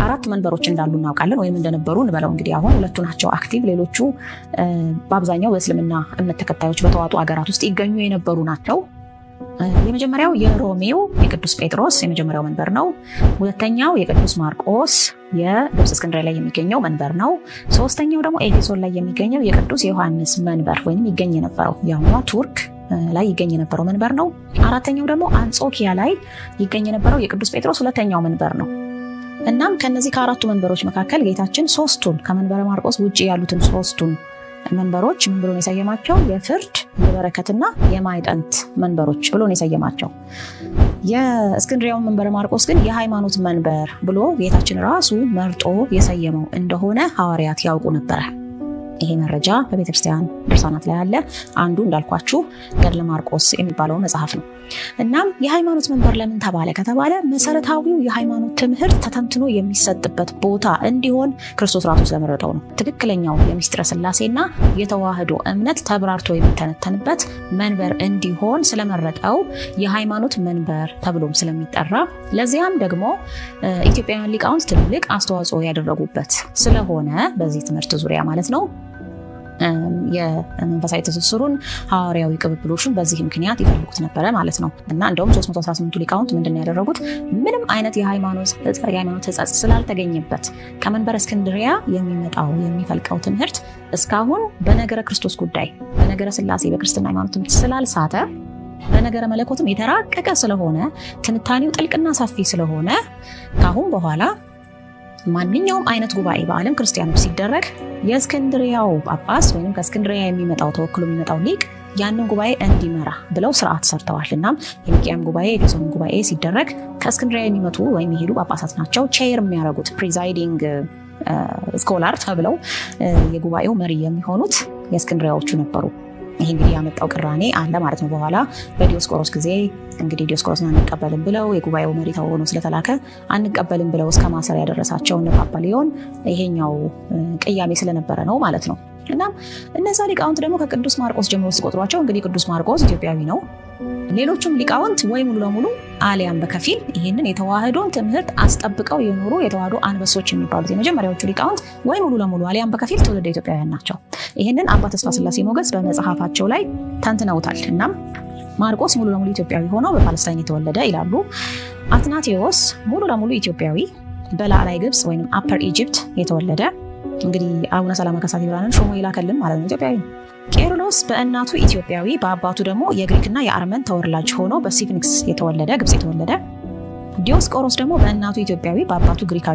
አራት መንበሮች እንዳሉ እናውቃለን ወይም እንደነበሩ እንበለው እንግዲህ አሁን ሁለቱ ናቸው አክቲቭ ሌሎቹ በአብዛኛው በእስልምና እምነት ተከታዮች በተዋጡ ሀገራት ውስጥ ይገኙ የነበሩ ናቸው የመጀመሪያው የሮሜው የቅዱስ ጴጥሮስ የመጀመሪያው መንበር ነው ሁለተኛው የቅዱስ ማርቆስ የግብጽ እስክንድርያ ላይ የሚገኘው መንበር ነው ሶስተኛው ደግሞ ኤፌሶን ላይ የሚገኘው የቅዱስ ዮሐንስ መንበር ወይንም ይገኝ የነበረው ያውና ቱርክ ላይ ይገኝ የነበረው መንበር ነው አራተኛው ደግሞ አንጾኪያ ላይ ይገኝ የነበረው የቅዱስ ጴጥሮስ ሁለተኛው መንበር ነው እናም ከነዚህ ከአራቱ መንበሮች መካከል ጌታችን ሶስቱን ከመንበረ ማርቆስ ውጪ ያሉትን ሶስቱን መንበሮች ምን ብሎ ነው የሰየማቸው የፍርድ የበረከትና የማይጠንት መንበሮች ብሎ ነው የሰየማቸው የእስክንድርያው መንበረ ማርቆስ ግን የሃይማኖት መንበር ብሎ ጌታችን ራሱ መርጦ የሰየመው እንደሆነ ሐዋርያት ያውቁ ነበር ይሄ መረጃ በቤተክርስቲያን ድርሳናት ላይ አለ አንዱ እንዳልኳችሁ ገድለ ማርቆስ የሚባለው መጽሐፍ ነው እናም የሃይማኖት መንበር ለምን ተባለ ከተባለ መሰረታዊው የሃይማኖት ትምህርት ተተንትኖ የሚሰጥበት ቦታ እንዲሆን ክርስቶስ ራሱ ስለመረጠው ነው ትክክለኛው የምስጢረ ሥላሴና የተዋህዶ እምነት ተብራርቶ የሚተነተንበት መንበር እንዲሆን ስለመረጠው የሃይማኖት መንበር ተብሎም ስለሚጠራ ለዚያም ደግሞ ኢትዮጵያውያን ሊቃውንት ትልቅ አስተዋጽኦ ያደረጉበት ስለሆነ በዚህ ትምህርት ዙሪያ ማለት ነው የመንፈሳዊ ትስስሩን ሐዋርያዊ ቅብብሎሹን በዚህ ምክንያት ይፈልጉት ነበር ማለት ነው እና እንደውም 318 ሊቃውንት ምንድነው ያደረጉት ምንም አይነት የሃይማኖት ተጻጽ ስላልተገኘበት ከመንበረ እስክንድርያ የሚመጣው የሚፈልቀው ትምህርት እስካሁን በነገረ ክርስቶስ ጉዳይ በነገረ ሥላሴ በክርስትና ሃይማኖት ትምህርት ስላልሳተ በነገረ መለኮትም የተራቀቀ ስለሆነ ትንታኔው ጥልቅና ሰፊ ስለሆነ ካሁን በኋላ ማንኛውም አይነት ጉባኤ በዓለም ክርስቲያኖች ሲደረግ የእስክንድርያው ጳጳስ ወይንም ከእስክንድርያ የሚመጣው ተወክሎ የሚመጣው ሊቅ ያንን ጉባኤ እንዲመራ ብለው ስርዓት ሰርተዋልና የኒቅያም ጉባኤ የኤፌሶን ጉባኤ ሲደረግ ከእስክንድርያ የሚመጡ ወይም የሄዱ ጳጳሳት ናቸው ቼር የሚያደርጉት ፕሪዛይዲንግ ስኮላር ተብለው የጉባኤው መሪ የሚሆኑት የእስክንድርያዎቹ ነበሩ ይሄ እንግዲህ ያመጣው ቅራኔ አለ ማለት ነው በኋላ በዲዮስቆሮስ ጊዜ እንግዲህ ዲዮስቆሮስን አንቀበልም ብለው የጉባኤው መሪ ተሆኖ ስለተላከ አንቀበልም ብለው እስከ ማሰር ያደረሳቸው ፓፓ ሊዮን ይሄኛው ቅያሜ ስለነበረ ነው ማለት ነው እና እነዛ ሊቃውንት ደግሞ ከቅዱስ ማርቆስ ጀምሮ ሲቆጥሯቸው እንግዲህ ቅዱስ ማርቆስ ኢትዮጵያዊ ነው ሌሎችም ሊቃውንት ወይ ሙሉ ለሙሉ አሊያም በከፊል ይሄንን የተዋህዶን ትምህርት አስጠብቀው የኖሩ የተዋህዶ አንበሶች የሚባሉት የመጀመሪያዎቹ ሊቃውንት ወይ ሙሉ ለሙሉ አሊያም በከፊል ትውልደ ኢትዮጵያውያን ናቸው ይሄንን አባ ተስፋ ሥላሴ ሞገስ በመጽሐፋቸው ላይ ተንትነውታል እናም ማርቆስ ሙሉ ለሙሉ ኢትዮጵያዊ ሆኖ በፓለስታይን የተወለደ ይላሉ አትናቴዎስ ሙሉ ለሙሉ ኢትዮጵያዊ በላዕላይ ግብጽ ወይንም አፐር ኢጂፕት የተወለደ እንግዲህ አቡነ ሰላማ ከሳቴ ብርሃንን ሾሞ ይላከልን ማለት ነው ኢትዮጵያዊ ቄርሎስ በእናቱ ኢትዮጵያዊ በአባቱ ደግሞ የግሪክና የአርመን ተወላጅ ሆኖ በሲፊንክስ የተወለደ ግብጽ የተወለደ ዲዮስቆሮስ ደግሞ በእናቱ ኢትዮጵያዊ በአባቱ ግሪካዊ